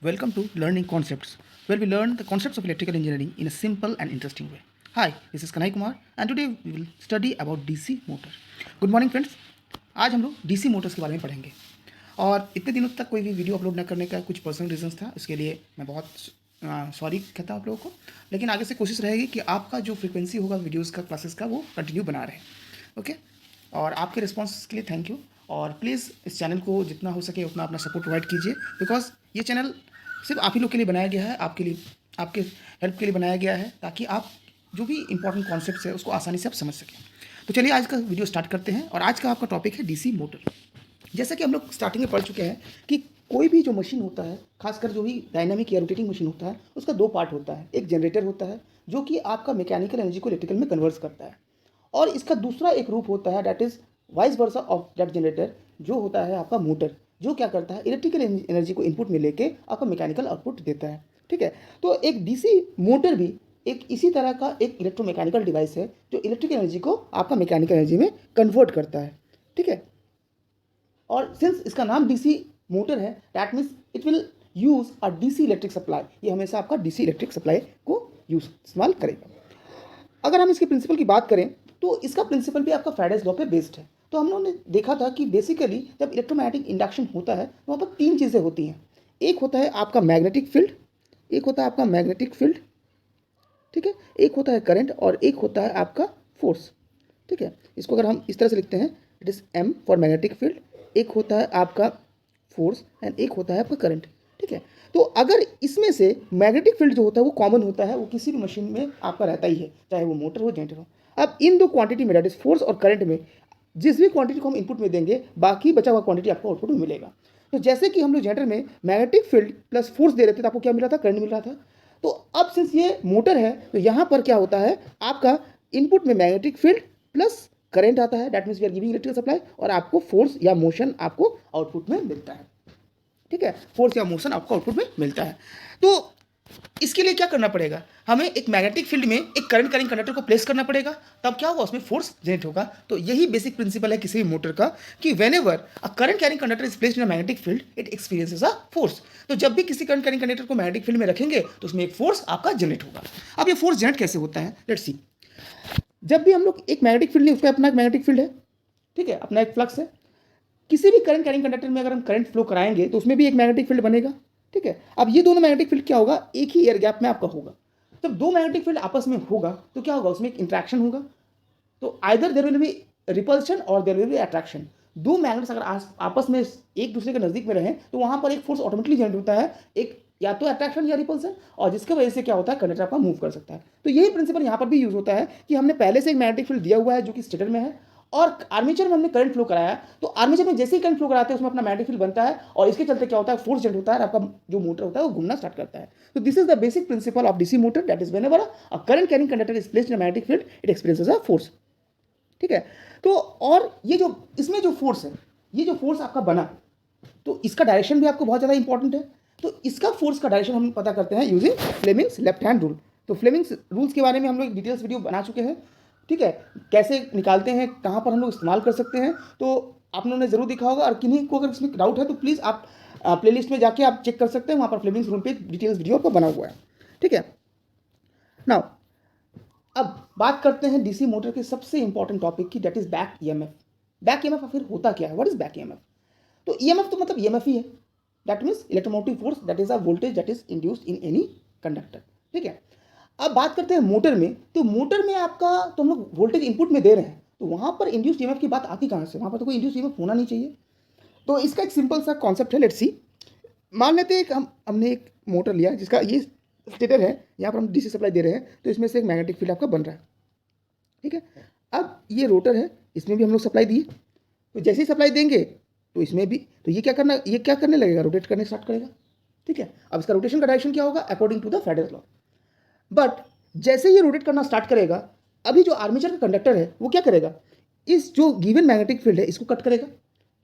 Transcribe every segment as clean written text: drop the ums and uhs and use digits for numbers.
Welcome to Learning Concepts, where we learn the concepts of electrical engineering in a simple and interesting way. Hi, this is Kanai Kumar, and today we will study about DC motor. Good morning, friends. आज हम लोग DC Motors के बारे में पढ़ेंगे और इतने दिनों तक कोई भी वीडियो अपलोड न करने का कुछ पर्सनल रीजंस था, इसके लिए मैं बहुत सॉरी कहता हूँ आप लोगों को। लेकिन आगे से कोशिश रहेगी कि आपका जो फ्रिक्वेंसी होगा वीडियोज़ का, क्लासेस का, वो कंटिन्यू बना रहे। ओके, और आपके रिस्पॉन्स के लिए थैंक यू। और प्लीज़ इस चैनल को जितना हो सके उतना अपना सपोर्ट प्रोवाइड कीजिए, बिकॉज ये चैनल सिर्फ आप ही लोग के लिए बनाया गया है, आपके लिए, आपके हेल्प के लिए बनाया गया है, ताकि आप जो भी इंपॉर्टेंट कॉन्सेप्ट्स है उसको आसानी से आप समझ सकें। तो चलिए आज का वीडियो स्टार्ट करते हैं। और आज का आपका टॉपिक है डीसी मोटर। जैसा कि हम लोग स्टार्टिंग में पढ़ चुके हैं कि कोई भी जो मशीन होता है, खासकर जो भी डायनामिक या रोटेटिंग मशीन होता है, उसका दो पार्ट होता है। एक जनरेटर होता है जो कि आपका मैकेनिकल एनर्जी को इलेक्ट्रिकल में कन्वर्ट करता है, और इसका दूसरा एक रूप होता है that is vice versa of that generator, जो होता है आपका मोटर, जो क्या करता है इलेक्ट्रिकल एनर्जी को इनपुट में लेके आपका मैकेनिकल आउटपुट देता है। ठीक है, तो एक डीसी मोटर भी एक इसी तरह का एक इलेक्ट्रोमैकेनिकल डिवाइस है जो इलेक्ट्रिकल एनर्जी को आपका मैकेनिकल एनर्जी में कन्वर्ट करता है। ठीक है, और सिंस इसका नाम डीसी मोटर है, that means it will use a DC electric supply. ये हमेशा आपका डीसी इलेक्ट्रिक सप्लाई को इस्तेमाल करेगा। अगर हम इसके प्रिंसिपल की बात करें तो इसका प्रिंसिपल भी आपका फ्राइडेज लॉ पे बेस्ड है। तो हम लोगों ने देखा था कि बेसिकली जब इलेक्ट्रोमैग्नेटिक इंडक्शन होता है तो वहाँ पर तीन चीज़ें होती हैं। एक होता है आपका मैग्नेटिक फील्ड, एक होता है आपका मैग्नेटिक फील्ड, ठीक है, एक होता है करंट, और एक होता है आपका फोर्स। ठीक है, इसको अगर हम इस तरह से लिखते हैं, it is M for magnetic field, एक होता है आपका फोर्स एंड एक होता है आपका करंट। ठीक है, तो अगर इसमें से मैग्नेटिक फील्ड जो होता है वो कॉमन होता है, वो किसी भी मशीन में आपका रहता ही है, चाहे वो मोटर हो जनरेटर हो। अब इन दो क्वांटिटी में, दैट इज फोर्स और करंट में, जिस भी क्वांटिटी को हम इनपुट में देंगे बाकी बचा हुआ क्वांटिटी आपको आउटपुट में मिलेगा। तो जैसे कि हम लोग जनरेटर में मैग्नेटिक फील्ड प्लस फोर्स दे रहे थे तो आपको क्या मिल रहा था, करंट मिल रहा था। तो अब सिंस ये मोटर है तो यहाँ पर क्या होता है, आपका इनपुट में मैग्नेटिक फील्ड प्लस करंट आता है, that means we are giving electrical supply, और आपको फोर्स या मोशन आपको आउटपुट में मिलता है। ठीक है, फोर्स या मोशन आपको आउटपुट में मिलता है। तो इसके लिए क्या करना पड़ेगा, हमें एक मैग्नेटिक फील्ड में एक करंट कैरिंग कंडक्टर को प्लेस करना पड़ेगा, तब क्या होगा, उसमें फोर्स जनरेट होगा। तो यही बेसिक प्रिंसिपल है किसी भी मोटर का कि whenever a current carrying conductor is placed in a magnetic field it experiences a force. तो जब भी किसी करंट कैरिंग कंडक्टर को मैग्नेटिक फील्ड में रखेंगे तो उसमें एक फोर्स आपका जनरेट होगा। अब ये फोर्स जनरेट कैसे होता है, लेट्स सी। जब भी हम लोग एक मैग्नेटिक फील्ड नहीं, उसका अपना एक मैग्नेटिक फील्ड है, ठीक है, अपना एक फ्लक्स है। किसी भी करंट कैरिंग कंडक्टर में अगर हम करंट फ्लो कराएंगे तो उसमें भी एक मैग्नेटिक फील्ड बनेगा। ठीक है, अब ये दोनों मैग्नेटिक फील्ड क्या होगा, एक ही एयर गैप में आपका होगा। जब दो मैग्नेटिक फील्ड आपस में होगा तो क्या होगा, उसमें एक इंट्रैक्शन होगा। तो either there will be repulsion और देयर विल बी अट्रैक्शन। दो मैग्नेट्स अगर आपस में एक दूसरे के नजदीक में रहें तो वहां पर एक फोर्स ऑटोमेटिकली जनरेट होता है, एक या तो अट्रैक्शन या रिपल्सन, और जिसकी वजह से क्या होता है, कंडक्टर आपका मूव कर सकता है। तो यही प्रिंसिपल यहाँ पर भी यूज होता है कि हमने पहले से एक मैग्नेटिक फील्ड दिया हुआ है जो कि स्टेटर में है, और आर्मेचर में हमने करंट फ्लो कराया, तो आर्मेचर में जैसे ही करंट फ्लो कराते हैं उसमें अपना मैग्नेटिक फील्ड बनता है, और इसके चलते क्या होता है, फोर्स जनरेट होता है, और आपका जो मोटर होता है वो घूमना स्टार्ट करता है। तो this is the basic principle of DC motor, that is whenever a current carrying conductor is placed in a magnetic field it experiences a force. ठीक है, तो और ये जो इसमें जो फोर्स है, ये जो फोर्स आपका बना, तो इसका डायरेक्शन भी आपको बहुत ज़्यादा इंपॉर्टेंट है। तो इसका फोर्स का डायरेक्शन हम पता करते हैं using Fleming's left hand rule. तो फ्लेमिंग्स रूल्स के बारे में हम लोग डिटेल्स वीडियो बना चुके हैं। ठीक है, कैसे निकालते हैं, कहाँ पर हम लोग इस्तेमाल कर सकते हैं, तो आप लोगों ने जरूर देखा होगा। और किन्हीं को अगर इसमें डाउट है तो प्लीज़ आप प्लेलिस्ट में जाके आप चेक कर सकते हैं, वहाँ पर फ्लेमिंग्स रूल पे डिटेल्स वीडियो आपका बना हुआ है। ठीक है, नाउ अब बात करते हैं डीसी मोटर के सबसे इंपॉर्टेंट टॉपिक की, that is back EMF. Back EMF आखिर होता क्या है, व्हाट इज बैक ईएमएफ? तो ईएमएफ तो मतलब ईएमएफ ही है, that means electromotive force, that is a voltage that is induced in any conductor. ठीक है, अब बात करते हैं मोटर में। तो मोटर में आपका, तो हम लोग वोल्टेज इनपुट में दे रहे हैं, तो वहां पर इंड्यूस्ड ईएमएफ की बात आती कहां से, वहां पर तो कोई इंड्यूस्ड ईएमएफ होना नहीं चाहिए। तो इसका एक सिंपल सा कॉन्सेप्ट है, लेट्स सी। मान लेते हैं हमने एक मोटर लिया जिसका ये स्टेटर है, यहाँ पर हम डीसी सप्लाई दे रहे हैं, तो इसमें से एक मैग्नेटिक फील्ड आपका बन रहा है। ठीक है, अब ये रोटर है, इसमें भी हम लोग सप्लाई दिए, तो जैसे ही सप्लाई देंगे तो इसमें भी, तो ये क्या करने लगेगा, रोटेट करने स्टार्ट करेगा। ठीक है, अब इसका रोटेशन का डायरेक्शन क्या होगा, according to the federal law. But जैसे ये रोटेट करना स्टार्ट करेगा, अभी जो आर्मेचर का कंडक्टर है वो क्या करेगा, इस जो गिवन मैग्नेटिक फील्ड है इसको कट करेगा।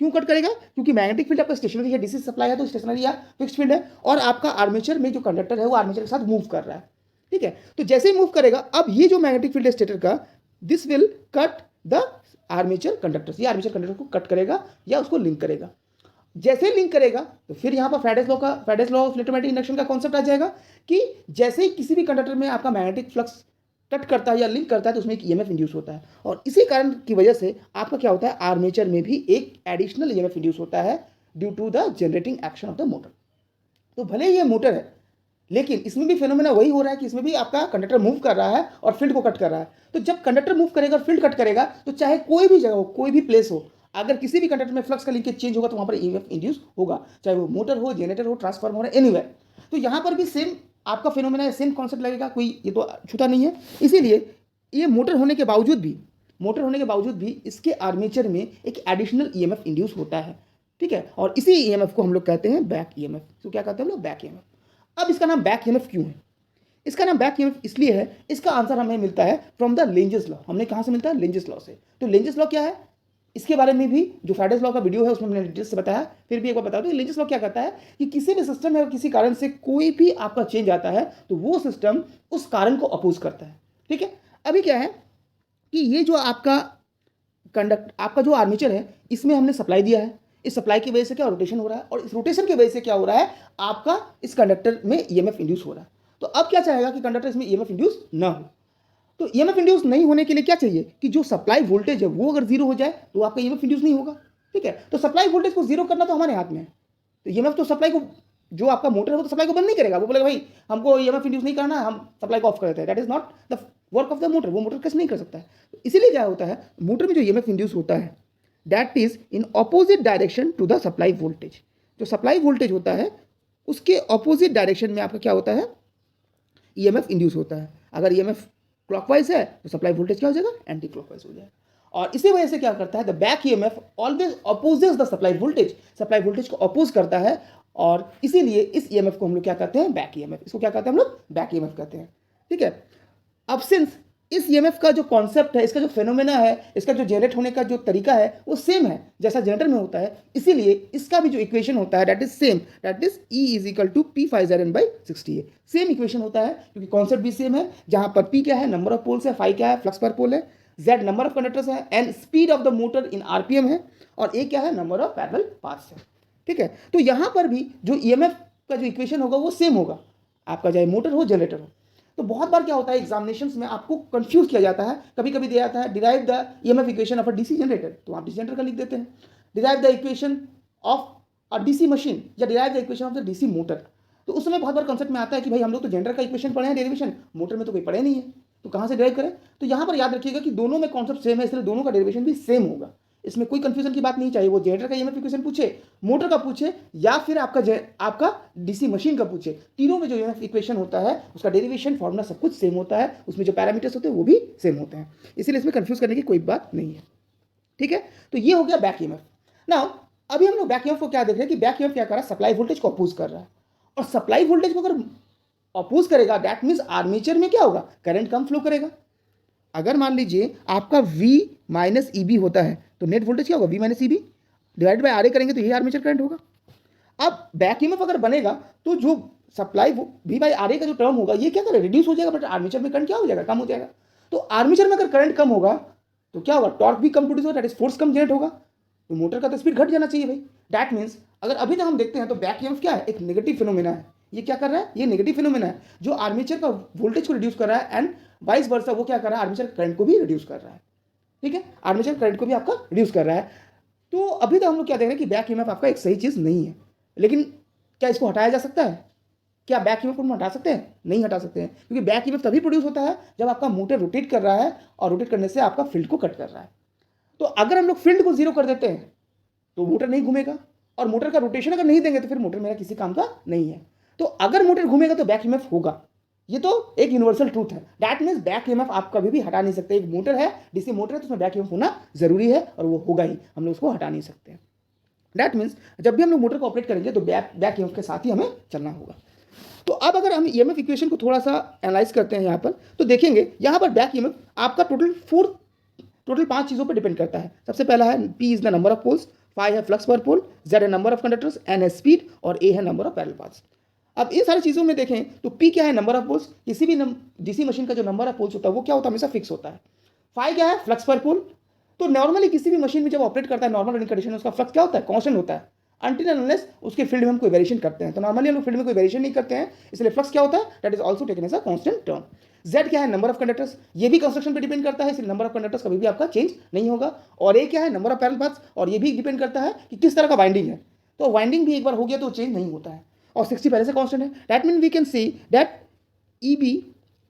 क्यों कट करेगा, क्योंकि मैग्नेटिक फील्ड आपका स्टेशनरी है, डीसी सप्लाई है तो स्टेशनरी या फिक्स्ड फील्ड है, और आपका आर्मेचर में जो कंडक्टर है वो आर्मेचर के साथ मूव कर रहा है। ठीक है, तो जैसे ही मूव करेगा, अब ये जो मैग्नेटिक फील्ड है स्टेटर का, this will cut the armature conductors, ये आर्मेचर कंडक्टर को कट करेगा या उसको लिंक करेगा। जैसे ही लिंक करेगा तो फिर यहाँ पर Faraday's law of electromagnetic induction का कॉन्सेप्ट आ जाएगा कि जैसे ही किसी भी कंडक्टर में आपका मैग्नेटिक फ्लक्स कट करता है या लिंक करता है तो उसमें एक ईएमएफ इंड्यूस होता है, और इसी कारण की वजह से आपका क्या होता है, आर्मेचर में भी एक एडिशनल ईएमएफ इंड्यूस होता है due to the generating action of the motor. तो भले ही ये मोटर है, लेकिन इसमें भी फिनोमेना वही हो रहा है कि इसमें भी आपका कंडक्टर मूव कर रहा है और फील्ड को कट कर रहा है। तो जब कंडक्टर मूव करेगा और फील्ड कट करेगा तो चाहे कोई भी जगह हो, कोई भी प्लेस हो, अगर किसी भी कंडक्टर में फ्लक्स का लिंकेज चेंज होगा तो वहां पर ईएमएफ इंड्यूस होगा, चाहे वो मोटर हो, जनरेटर हो, ट्रांसफार्मर हो, एनीवेयर। तो यहाँ पर भी सेम आपका फिनोमेना, सेम कॉन्सेप्ट लगेगा, कोई ये तो छूता नहीं है। इसीलिए ये मोटर होने के बावजूद भी इसके आर्मेचर में एक एडिशनल ईएमएफ इंड्यूस होता है, ठीक है। और इसी ईएमएफ को हम लोग कहते हैं बैक ईएमएफ। तो क्या कहते हैं हम लोग, बैक ईएमएफ। अब इसका नाम बैक ईएमएफ क्यों है? इसका नाम बैक ईएमएफ इसलिए है, इसका आंसर हमें मिलता है फ्रॉम द लेंजेस लॉ। हमने कहाँ से मिलता है? लेंजेस लॉ से। तो लेंजेस लॉ क्या है, इसके बारे में भी जो फैराडेज लॉ का वीडियो है उसमें मैंने डिटेल से बताया, फिर भी एक बार बता दूं। लेंजेस लॉ क्या कहता है कि किसी भी सिस्टम में किसी कारण से कोई भी आपका चेंज आता है तो वो सिस्टम उस कारण को अपोज करता है, ठीक है। अभी क्या है कि ये जो आपका जो आर्मेचर है, इसमें हमने सप्लाई दिया है, इस सप्लाई की वजह से क्या रोटेशन हो रहा है, और इस रोटेशन की वजह से क्या हो रहा है, आपका इस कंडक्टर में ईएमएफ इंड्यूस हो रहा है। तो अब क्या चाहेगा कि कंडक्टर इसमें ईएमएफ इंड्यूस ना हो। तो ईएमएफ इंड्यूस नहीं होने के लिए क्या चाहिए कि जो सप्लाई वोल्टेज है वो अगर जीरो हो जाए तो आपका ईएमएफ इंड्यूस नहीं होगा, ठीक है। तो सप्लाई वोल्टेज को जीरो करना तो हमारे हाथ में है। तो ईएमएफ तो सप्लाई को, जो आपका मोटर है वो तो सप्लाई को बंद नहीं करेगा, वो बोलेगा भाई हमको ईएमएफ इंड्यूस नहीं करना है, हम सप्लाई को ऑफ कर देते हैं। That is not the work of the motor, वो मोटर कैसे नहीं कर सकता है। तो इसीलिए क्या होता है, मोटर में जो ईएमएफ इंड्यूस होता है that is in opposite direction to the supply voltage. जो सप्लाई वोल्टेज होता है उसके ऑपोजिट डायरेक्शन में आपका क्या होता है, ईएमएफ इंड्यूस होता है। अगर ईएमएफ क्लॉकवाइज है तो सप्लाई वोल्टेज क्या हो जाएगा, एंटी क्लॉकवाइज हो जाएगा। और इसी वजह से क्या करता है, the back EMF always opposes the supply voltage को अपोज करता है, और इसीलिए इस ईएमएफ को हम लोग क्या कहते हैं, बैक ईएमएफ। इसको क्या कहते हैं हम लोग, बैक ईएमएफ कहते हैं, ठीक है। अब सिंस इस ईएमएफ का जो कॉन्सेप्ट है, इसका जो फेनोमेना है, इसका जो जनरेट होने का जो तरीका है वो सेम है जैसा जनरेटर में होता है, इसीलिए इसका भी जो इक्वेशन होता है that is same, that is E is equal to P phi ZN/60 है। सेम इक्वेशन होता है क्योंकि कॉन्सेप्ट भी सेम है, जहां पर P क्या है, नंबर ऑफ पोल्स है, फाई क्या है, फ्लक्स पर पोल है, Z नंबर ऑफ कंडक्टर्स है, N speed of the motor in RPM है, और A क्या है, नंबर ऑफ पैरेलल पाथ्स है, ठीक है। तो यहां पर भी जो ईएमएफ का जो इक्वेशन होगा वो सेम होगा, आपका चाहे मोटर हो, जनरेटर हो। तो बहुत बार क्या होता है एग्जामिनेशंस में आपको कंफ्यूज किया जाता है, कभी कभी दिया जाता है derive the EMF equation of a DC generator, तो आप डीसी जनरेटर का लिख देते हैं। Derive the equation of a DC machine या derive the equation of the DC motor. तो उस समय बहुत बार कंसेप्ट में आता है कि भाई हम लोग तो जनरेटर का इक्वेशन पढ़े हैं डेरिवेशन, मोटर में तो कोई पढ़े नहीं है, तो कहाँ से डिराइव करें। तो यहाँ पर याद रखिएगा कि दोनों में कॉन्सेप्ट सेम है, इसलिए दोनों का डेरिवेशन भी सेम होगा। इसमें कोई कंफ्यूजन की बात नहीं चाहिए, वो जनरेटर का ईएमएफ इक्वेशन पूछे, मोटर का पूछे, या फिर आपका डीसी मशीन का पूछे, तीनों में जो ईएमएफ इक्वेशन होता है उसका डेरिवेशन फॉर्मूला सब कुछ सेम होता है, उसमें जो पैरामीटर्स होते हैं वो भी सेम होते हैं, इसीलिए इसमें कंफ्यूज करने की कोई बात नहीं है, ठीक है। तो ये हो गया बैक ईएमएफ। नाउ अभी हम लोग बैक ईएमएफ को क्या देख रहे हैं कि बैक ईएमएफ क्या कर रहा है, सप्लाई वोल्टेज को अपोज कर रहा है, और सप्लाई वोल्टेज को अगर अपोज करेगा दैट मीन्स आर्मेचर में क्या होगा, करंट कम फ्लो करेगा। अगर मान लीजिए आपका V माइनस ई बी होता है तो नेट वोल्टेज क्या होगा, V minus E B divide by RA करेंगे तो यही आर्मेचर करंट होगा। अब बैक ईएमएफ अगर बनेगा तो जो सप्लाई V बाय RA का जो टर्म होगा ये क्या करेगा, रिड्यूस हो जाएगा, बट आर्मेचर में करंट क्या हो जाएगा, कम हो जाएगा। तो आर्मेचर में अगर करंट कम होगा तो क्या होगा, टॉर्क भी कम प्रोड्यूस होगा, that is force come generate होगा, तो मोटर का तो स्पीड घट जाना चाहिए भाई। दैट मीन्स अगर अभी तक हम देखते हैं तो बैक ईएमएफ क्या है, एक नेगेटिव फिनोमेना है। ये क्या कर रहा है, ये नेगेटिव फिनोमेना है जो आर्मेचर का वोल्टेज को रिड्यूस कर रहा है, एंड वाइस वर्सा वो क्या कर रहा है, आर्मेचर करंट को भी रिड्यूस कर रहा है, ठीक है। आर्मेचर करंट को भी आपका रिड्यूस कर रहा है। तो अभी तक हम लोग क्या देख रहे हैं कि बैक ईएमएफ आपका एक सही चीज़ नहीं है, लेकिन क्या इसको हटाया जा सकता है, क्या बैक ईएमएफ को हम हटा सकते हैं, नहीं हटा सकते हैं, क्योंकि बैक ईएमएफ तभी प्रोड्यूस होता है जब आपका मोटर रोटेट कर रहा है, और रोटेट करने से आपका फील्ड को कट कर रहा है। तो अगर हम लोग फील्ड को जीरो कर देते हैं तो मोटर नहीं घूमेगा, और मोटर का रोटेशन अगर नहीं देंगे तो फिर मोटर मेरा किसी काम का नहीं है। तो अगर मोटर घूमेगा तो बैक ईएमएफ होगा, ये तो एक यूनिवर्सल ट्रूथ है। दैट मीन्स बैक ईएमएफ आप कभी भी हटा नहीं सकते। एक मोटर है, डीसी मोटर है, तो उसमें बैक ईएमएफ होना जरूरी है, और वो होगा ही, हम लोग उसको हटा नहीं सकते। दैट मीन्स जब भी हम लोग मोटर को ऑपरेट करेंगे तो बैक ईएमएफ के साथ ही हमें चलना होगा। तो अब अगर हम ईएमएफ इक्वेशन को थोड़ा सा एनालाइज करते हैं यहाँ पर, तो देखेंगे यहाँ पर बैक ईएमएफ आपका टोटल 5 चीज़ों पर डिपेंड करता है। सबसे पहला है P is the number of poles, phi है फ्लक्स पर पोल, Z है नंबर ऑफ कंडक्टर्स, N है स्पीड, और A है नंबर ऑफ पैरेलल पाथ्स। अब इन सारी चीज़ों में देखें तो P क्या है, नंबर ऑफ पोल्स। किसी भी डीसी मशीन का जो नंबर ऑफ पोल्स होता है वो क्या होता है, हमेशा फिक्स होता है। फाई क्या है, फ्लक्स पर पोल। तो नॉर्मली किसी भी मशीन में जब ऑपरेट करता है नॉर्मल रनिंग कंडीशन में उसका फ्लक्स क्या होता है, कांस्टेंट होता है। अनटिल अनलेस उसके फील्ड में हम कोई वेरिएशन करते हैं। तो नॉर्मली हम लोग फील्ड में कोई वेरिएशन नहीं करते हैं, इसलिए फ्लक्स क्या होता है, that is also taken as a constant term. Z क्या है, नंबर ऑफ कंडक्टर्स, ये भी कंस्ट्रक्शन पे डिपेंड करता है, इसलिए नंबर ऑफ कंडक्टर्स कभी भी आपका चेंज नहीं होगा। और A क्या है, नंबर ऑफ पैरेलल पाथ्स, और ये भी डिपेंड करता है कि किस तरह का वाइंडिंग है। तो वाइंडिंग भी एक बार हो गया तो चेंज नहीं होता है। और 60 पहले से कांस्टेंट है, that mean we can see that EB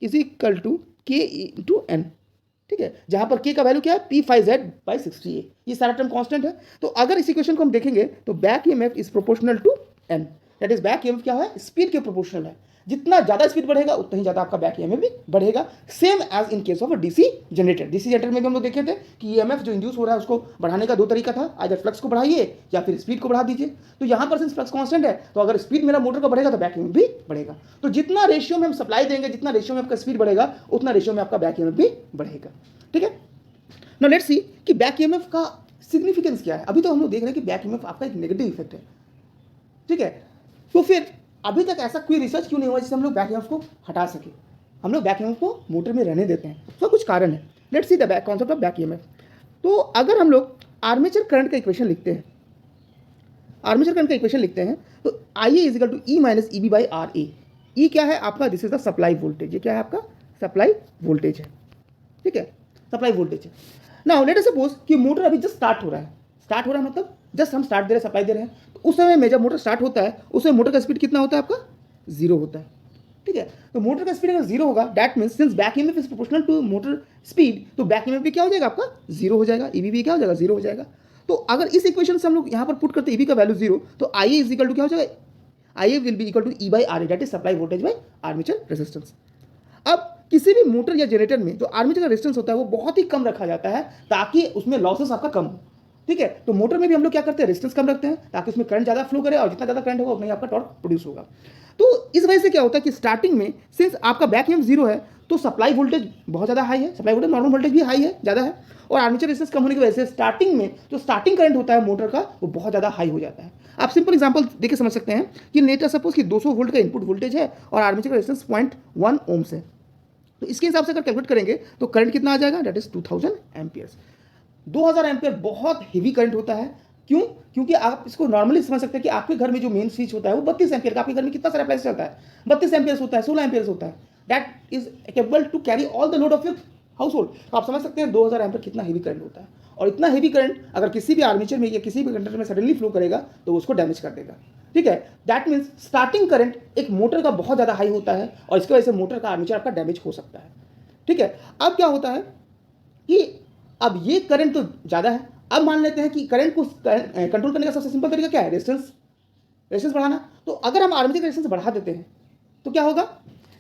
is equal to K into N। ठीक है, जहां पर K का वैल्यू क्या है, P5Z/60A, ये सारा टर्म कांस्टेंट है। तो अगर इस इक्वेशन को हम देखेंगे तो back EMF is proportional to N, that is back EMF क्या है, स्पीड के प्रोपोर्शनल है। जितना ज़्यादा स्पीड बढ़ेगा उतना ही ज़्यादा आपका बैक EMF भी बढ़ेगा। Same as in case of DC generator. DC generator में भी हम लोग देखे थे कि EMF जो इंड्यूस हो रहा है उसको बढ़ाने का दो तरीका था, आइदर फ्लक्स को बढ़ाइए या फिर स्पीड को बढ़ा दीजिए। तो यहाँ पर सिंस फ्लक्स कांस्टेंट है तो अगर स्पीड मेरा मोटर का बढ़ेगा तो बैक EMF भी बढ़ेगा। तो जितना रेशियो में हम सप्लाई देंगे, जितना रेशियो में आपका स्पीड बढ़ेगा उतना रेशियो में आपका बैक EMF भी बढ़ेगा। ठीक है, नाउ लेट्स सी कि बैक EMF का सिग्निफिकेंस क्या है। अभी तो हम लोग देख रहे हैं कि बैक EMF आपका एक नेगेटिव इफेक्ट है। ठीक है, तो फिर अभी तक ऐसा कोई रिसर्च क्यों नहीं हुआ जिससे हम लोग बैक EMF को हटा सके। हम लोग बैक EMF को मोटर में रहने देते हैं, उसका कुछ कारण है। Let's see the back concept of back EMF। तो अगर हम लोग आर्मेचर करंट का इक्वेशन लिखते हैं, आर्मेचर करंट का इक्वेशन लिखते हैं तो IA is equal to E minus EB by RA। E क्या है आपका, this is the supply voltage. ये क्या है आपका, सप्लाई वोल्टेज है। ठीक है, सप्लाई वोल्टेज है। नाउ लेट अस सपोज कि मोटर अभी जस्ट स्टार्ट हो रहा है। स्टार्ट हो रहा है मतलब जस्ट हम स्टार्ट दे रहे हैं, सप्लाई दे रहे हैं। तो उस समय में जब मोटर स्टार्ट होता है उस समय मोटर का स्पीड कितना होता है आपका, 0 होता है। ठीक है, तो मोटर का स्पीड अगर 0 होगा that means since back EMF is proportional to motor speed, तो बैक EMF भी क्या हो जाएगा आपका, 0 हो जाएगा। EB भी क्या हो जाएगा, 0 हो जाएगा। तो अगर इस इक्वेशन से हम लोग यहाँ पर पुट करते हैं EB का वैल्यू 0, तो IA इज इक्वल टू क्या हो जाएगा, IA will be equal to E by RA, that is supply voltage by armature resistance. अब किसी भी मोटर या जनरेटर में जो आर्मेचर का रेजिस्टेंस होता है वो बहुत ही कम रखा जाता है ताकि उसमें लॉसेस आपका कम हो। ठीक है, तो मोटर में भी हम लोग क्या करते हैं, रेजिस्टेंस कम रखते हैं ताकि उसमें करंट ज़्यादा फ्लो करे, और जितना ज़्यादा करंट होगा उतना ही आपका टॉर्क प्रोड्यूस होगा। तो इस वजह से क्या होता है कि स्टार्टिंग में सिंस आपका बैक EMF 0 है तो सप्लाई वोल्टेज बहुत ज़्यादा हाई है, सप्लाई वोल्टेज नॉर्मल वोल्टेज भी हाई है, ज़्यादा है, और आर्मेचर रेजिस्टेंस कम होने की वजह से स्टार्टिंग में जो स्टार्टिंग करंट होता है मोटर का वो बहुत ज़्यादा हाई हो जाता है। आप सिंपल एग्जांपल देख के समझ सकते हैं कि लेट अस सपोज कि 200 वोल्ट का इनपुट वोल्टेज है और आर्मेचर का रेजिस्टेंस 0.1 ओम्स है। तो इसके हिसाब से अगर कैलकुलेट करेंगे तो करंट कितना आ जाएगा, दैट इज 2000 एम्पियर्स। 2000 एम्पियर बहुत हेवी करंट होता है। क्यों, क्योंकि आप इसको नॉर्मली समझ सकते हैं कि आपके घर में जो मेन स्विच होता है वो 32 एम्पियर का, आपके घर में कितना सारा अप्लायंस चलता है, 32 एम्पियर्स होता है, 16 एम्पियर्स होता है, that is capable to carry all the load of your household. तो आप समझ सकते हैं 2000 एम्पियर कितना हेवी करंट होता है। और इतना हेवी करंट अगर किसी भी आर्मेचर में या किसी भी कंडक्टर में सडनली फ्लो करेगा तो उसको डैमेज कर देगा। ठीक है, दैट मीन्स स्टार्टिंग करंट एक मोटर का बहुत ज़्यादा हाई होता है और इसकी वजह से मोटर का आर्मेचर आपका डैमेज हो सकता है। ठीक है, अब क्या होता है कि अब ये करंट तो ज़्यादा है, अब मान लेते हैं कि करंट को कंट्रोल करने का सबसे सिंपल तरीका क्या है, रेजिस्टेंस बढ़ाना। तो अगर हम आर्मेचर का रेजिस्टेंस बढ़ा देते हैं तो क्या होगा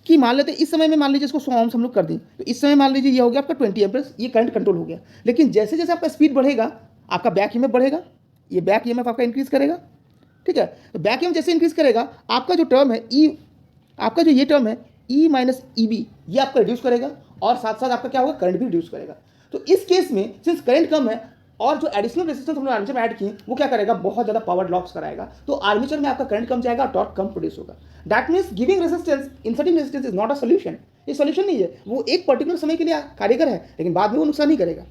कि मान लेते हैं इस समय में मान लीजिए इसको 100 ओम्स हम लोग कर दें, तो इस समय मान लीजिए ये हो गया आपका 20 एम्पियर्स, ये करंट कंट्रोल हो गया। लेकिन जैसे जैसे आपका स्पीड बढ़ेगा आपका बैक EMF बढ़ेगा, ये बैक EMF आपका इंक्रीज करेगा। ठीक है, तो बैक EMF जैसे इंक्रीज करेगा आपका जो टर्म है ई, आपका जो ये टर्म है E माइनस EB, ये आपका रिड्यूस करेगा और साथ साथ आपका क्या होगा, करंट भी रिड्यूस करेगा। तो इस केस में सिंस करंट कम है और जो एडिशनल रेजिस्टेंस हमने आर्मेचर में ऐड किए वो क्या करेगा, बहुत ज़्यादा पावर लॉस कराएगा। तो आर्मेचर में आपका करंट कम जाएगा और टॉर्क कम प्रोड्यूस होगा। That means giving resistance, inserting resistance is not a solution. ये सोल्यूशन नहीं है, वो एक पर्टिकुलर समय के लिए कारगर है लेकिन बाद में वो नुकसान नहीं करेगा।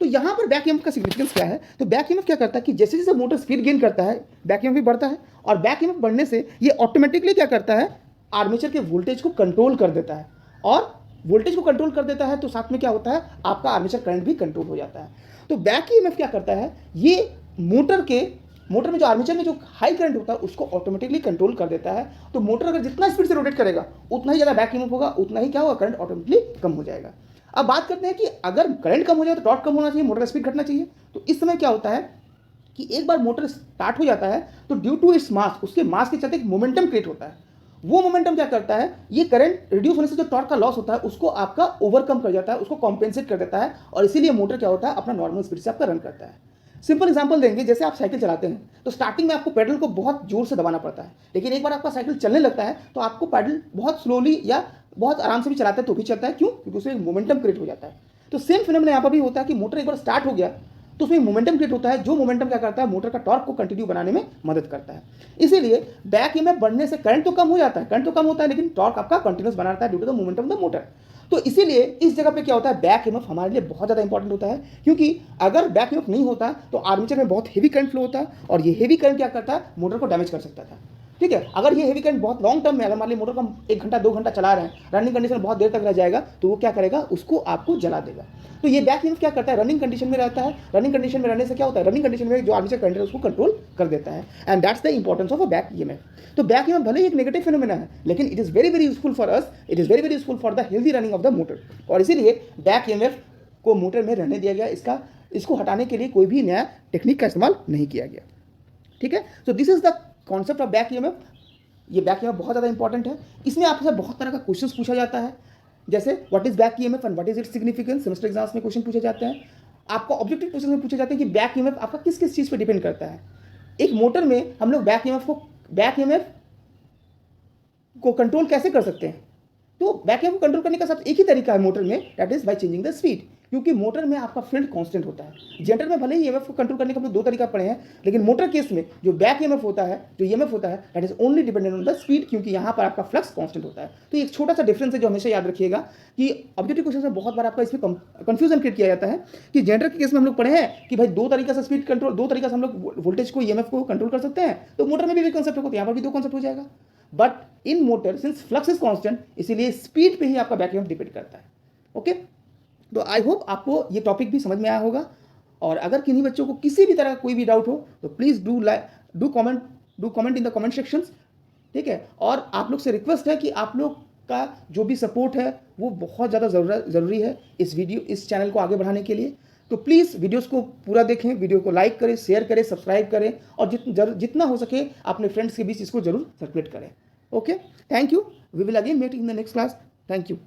तो यहाँ पर बैक EMF का सिग्निफिकेंस क्या है, तो बैक EMF क्या करता है कि जैसे जैसे मोटर स्पीड गेन करता है बैक EMF भी बढ़ता है, और बैक EMF बढ़ने से ये ऑटोमेटिकली क्या करता है, आर्मेचर के वोल्टेज को कंट्रोल कर देता है, और वोल्टेज को कंट्रोल कर देता है तो साथ में क्या होता है, आपका आर्मेचर करंट भी कंट्रोल हो जाता है। तो बैक EMF क्या करता है, ये मोटर में जो आर्मेचर में जो हाई करंट होता है उसको ऑटोमेटिकली कंट्रोल कर देता है। तो मोटर अगर जितना स्पीड से रोटेट करेगा उतना ही ज़्यादा बैक EMF होगा, उतना ही क्या होगा, करंट ऑटोमेटिकली कम हो जाएगा। अब बात करते हैं कि अगर करंट कम हो जाए तो टॉर्क कम होना चाहिए, मोटर का स्पीड घटना चाहिए। तो इस समय क्या होता है कि एक बार मोटर स्टार्ट हो जाता है तो ड्यू टू इट्स मास, उसके मास के चलते एक मोमेंटम क्रिएट होता है। वो मोमेंटम क्या करता है, ये करंट रिड्यूस होने से जो टॉर्क का लॉस होता है उसको आपका ओवरकम कर जाता है, उसको कॉम्पेंसेट कर देता है, और इसीलिए मोटर क्या होता है, अपना नॉर्मल स्पीड से आपका रन करता है। सिंपल एग्जांपल देंगे, जैसे आप साइकिल चलाते हैं तो स्टार्टिंग में आपको पैडल को बहुत जोर से दबाना पड़ता है, लेकिन एक बार आपका साइकिल चलने लगता है तो आपको पैडल बहुत स्लोली या बहुत आराम से भी चलाते हैं तो भी चलता है। क्यों, क्योंकि उसमें मोमेंटम क्रिएट हो जाता है। तो सेम फिनोमेना यहाँ पर भी होता है कि मोटर एक बार स्टार्ट हो गया तो उसमें मोमेंटम क्रिएट होता है, जो मोमेंटम क्या करता है, मोटर का टॉर्क को कंटिन्यू बनाने में मदद करता है। इसीलिए बैक EMF बढ़ने से करंट तो कम हो जाता है, करंट तो कम होता है लेकिन टॉर्क आपका कंटिन्यूस बना रहता है due to the momentum of the motor. तो इसीलिए इस जगह पे क्या होता है, बैक ईएमएफ हमारे लिए बहुत ज़्यादा इंपॉर्टेंट होता है, क्योंकि अगर बैक ईएमएफ नहीं होता तो आर्मेचर में बहुत हेवी करंट फ्लो होता है और ये हेवी करंट क्या करता है, मोटर को डैमेज कर सकता था। ठीक है, अगर ये हेवी करंट बहुत लॉन्ग टर्म में, अगर मान लीजिए मोटर को हम 1 घंटा 2 घंटा चला रहे हैं, रनिंग कंडीशन में बहुत देर तक रह जाएगा, तो वो क्या करेगा, उसको आपको जला देगा। तो ये बैक ईएमएफ क्या करता है, रनिंग कंडीशन में रहता है। रनिंग कंडीशन में रहने से क्या होता है, रनिंग कंडीशन में जो आर्मेचर करंट है उसको कंट्रोल कर देता है, and that's the importance of a back EMF. तो बैक ईएमएफ भले ही एक नेगेटिव फिनोमेना है, लेकिन it is very very useful for us, it is very very useful for the healthy running of the motor. और इसीलिए back EMF को motor में रहने दिया गया, इसको हटाने के लिए कोई भी नया टेक्निक का इस्तेमाल नहीं किया गया। ठीक है, so this is the concept of back EMF. ये बैक ईएमएफ बहुत ज़्यादा इंपॉर्टेंट है। इसमें आपसे बहुत तरह का क्वेश्चंस पूछा जाता है, जैसे what is back EMF and what is its significance. Semester exams में क्वेश्चन पूछे जाते हैं। आपको ऑब्जेक्टिव क्वेश्चन में पूछे जाते हैं कि बैक ईएमएफ आपका किस किस चीज़ पे डिपेंड करता है। एक मोटर में हम लोग बैक ईएमएफ को कंट्रोल कैसे कर सकते हैं, तो बैक ईएमएफ को कंट्रोल करने का सब एक ही तरीका है मोटर में, that is by changing the speed, क्योंकि मोटर में आपका फील्ड कांस्टेंट होता है। जनरेटर में भले ही ईएमएफ को कंट्रोल करने का हम लोग 2 तरीका पढ़े हैं, लेकिन मोटर केस में जो बैक ईएमएफ होता है, जो ईएमएफ होता है, that is only dependent on the speed, क्योंकि यहाँ पर आपका फ्लक्स कांस्टेंट होता है। तो एक छोटा सा डिफरेंस है जो हमेशा याद रखिएगा, कि ऑब्जेक्टिव क्वेश्चन में बहुत बार आपका इसमें कंफ्यूजन क्रिएट किया जाता है कि जनरेटर के केस में हम लोग पढ़े हैं कि भाई 2 तरीका से स्पीड कंट्रोल, 2 तरीका से हम लोग वोल्टेज को, ईएमएफ को कंट्रोल कर सकते हैं, तो मोटर में भी कंसेप्ट होगा, यहाँ पर भी 2 कॉन्सेप्ट हो जाएगा। But in motor since flux is constant, इसीलिए स्पीड पे ही आपका बैक ईएमएफ डिपेंड करता है। ओके, तो आई होप आपको ये टॉपिक भी समझ में आया होगा, और अगर किन्हीं बच्चों को किसी भी तरह का कोई भी डाउट हो तो please do comment in the comment sections. ठीक है, और आप लोग से रिक्वेस्ट है कि आप लोग का जो भी सपोर्ट है वो बहुत ज़्यादा ज़रूरी है इस चैनल को आगे बढ़ाने के लिए। तो प्लीज़ वीडियोस को पूरा देखें, वीडियो को लाइक करें, शेयर करें, सब्सक्राइब करें, और जितना हो सके अपने फ्रेंड्स के बीच इसको जरूर सर्कुलेट करें। Okay, thank you, we will again meet in the next class. Thank you.